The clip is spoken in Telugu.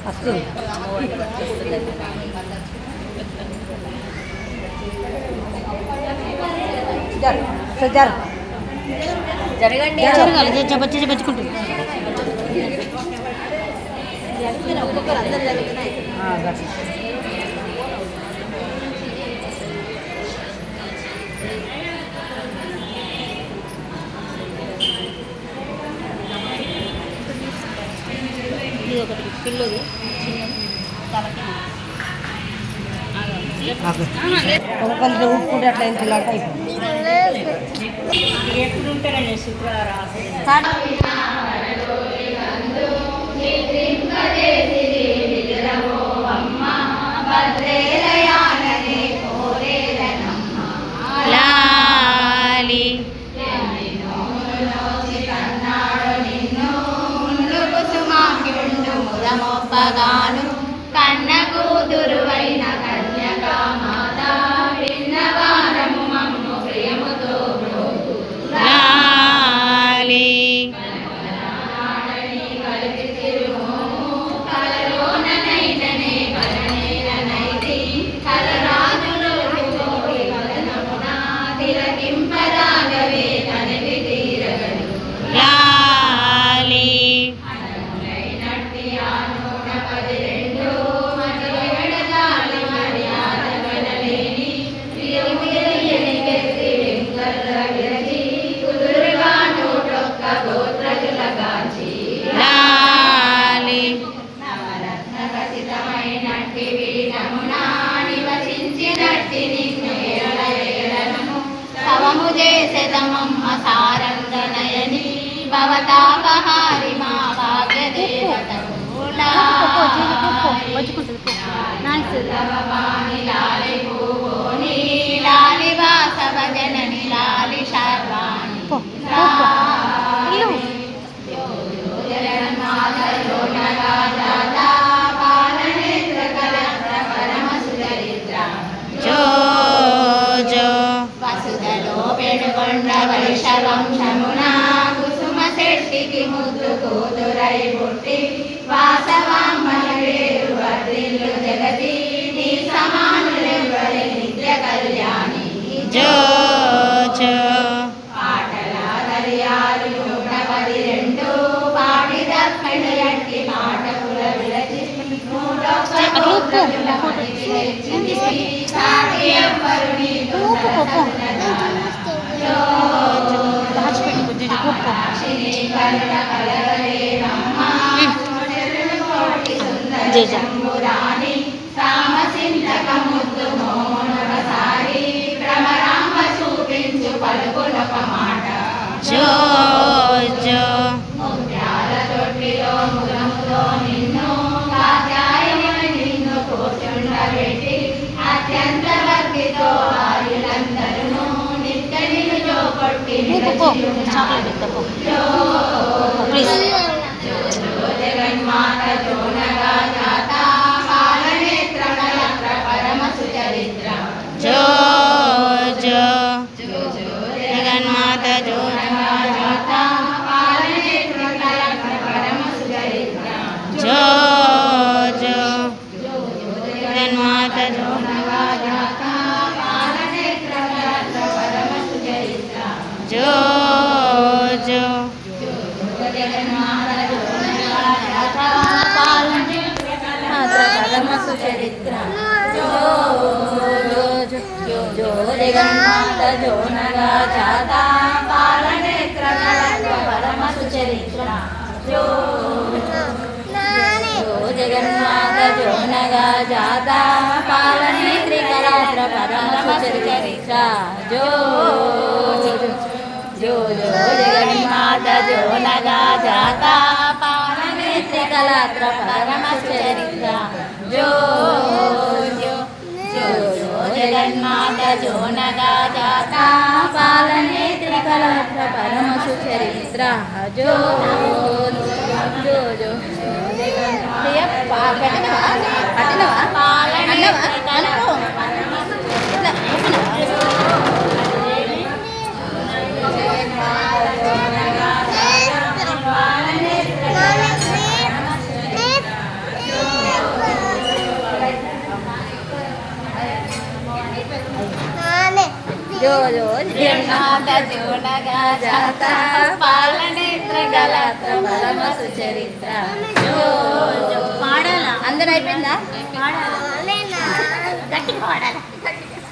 వస్తుంది. జరగండి, జరగాలి, జబచ్చుకుంటుంది. ఒక్కొక్కరు అందరు జరుగుతున్నాయి. ఇది ఒకటి పిల్లది కొంచెం ఉప్పుకుంటే అట్లా ఇంతలాగా అయిపోయింది. ఎప్పుడు ఉంటారండి శుక్రవారం మొప్పగాను కన్న కూతురువైన కన్యకామాత విన్నవారము మమ్ము ప్రియముతో లాలి కలిపి తిరుమోము కలలోననైతనే కలనేలనైతి కలరాజులు కలనమున తిలకింపరాగవే కనివి తీరగను లాలి చేసేదమమ్మ సారంగనయని భవతాపహారి మా భాగ్యదేవతము లాలి భూని లాలి వాసవ జనని లాలి శర్వాణి వైశవంశమునా కుసుమ శెట్టికి ముద్దు కూతురై పుట్టి వాసవామ్మని వేరు వర్ధిల్లు జగతి నీ సమానులెవ్వరి నిత్య కళ్యాణి జో జో పాటల దర్యాలు 112 పాటి దర్పణి అట్టి పాటకుల విరచి 101 సాటి ఎవ్వరు నీకు చూపించు పలుకులొక మాట జో జో ముత్యాల తొట్టిలో మురముతో నిన్ను కాచాయని నిన్ను కూర్చుండబెట్టి అత్యంత భక్తితో ఆయులందరూ నిత్య నిన్ను జోకొట్టి జగన్మాత జోనగా జాత పాలనేత్ర కళత్ర పరమ సుచరిత్ర జో జో జగన్మాత జోనగా జాత పాలనేత్ర కళత్ర పరమ సుచరిత్ర జో జో జగన్మాత జోనగా జాత పాలనేత్ర కళత్ర పరమ సుచరిత్ర జో జో జగన్మాత జోనగా జాత పాలనేత్ర పరమ సుచరిత్ర జో జో జో జగన్మాత జోనగా జాత పాలనేత్ర కళత్ర పరమ సుచరిత్ర జో జగన్మాత జోనగా జాత పాలనేత్రి కళత్ర పరమ సుచరిత్ర జో జో జో జగన్మాత జోనగా జాత పాలనేత్రి కళత్ర పరమ సుచరిత్ర జో జో జో జో జగన్మాత జోనగా జాత పాలనేత్రి కళత్ర పరమ సుచరిత్ర జో జో జో జో జో జగన్నాథ జోనగా జాత పాలనేత్ర గలాత్ర పరమ సుచరిత్ర జో జో పాడాలా అందరూ అయిపోయిందా గట్టిగా పాడాలా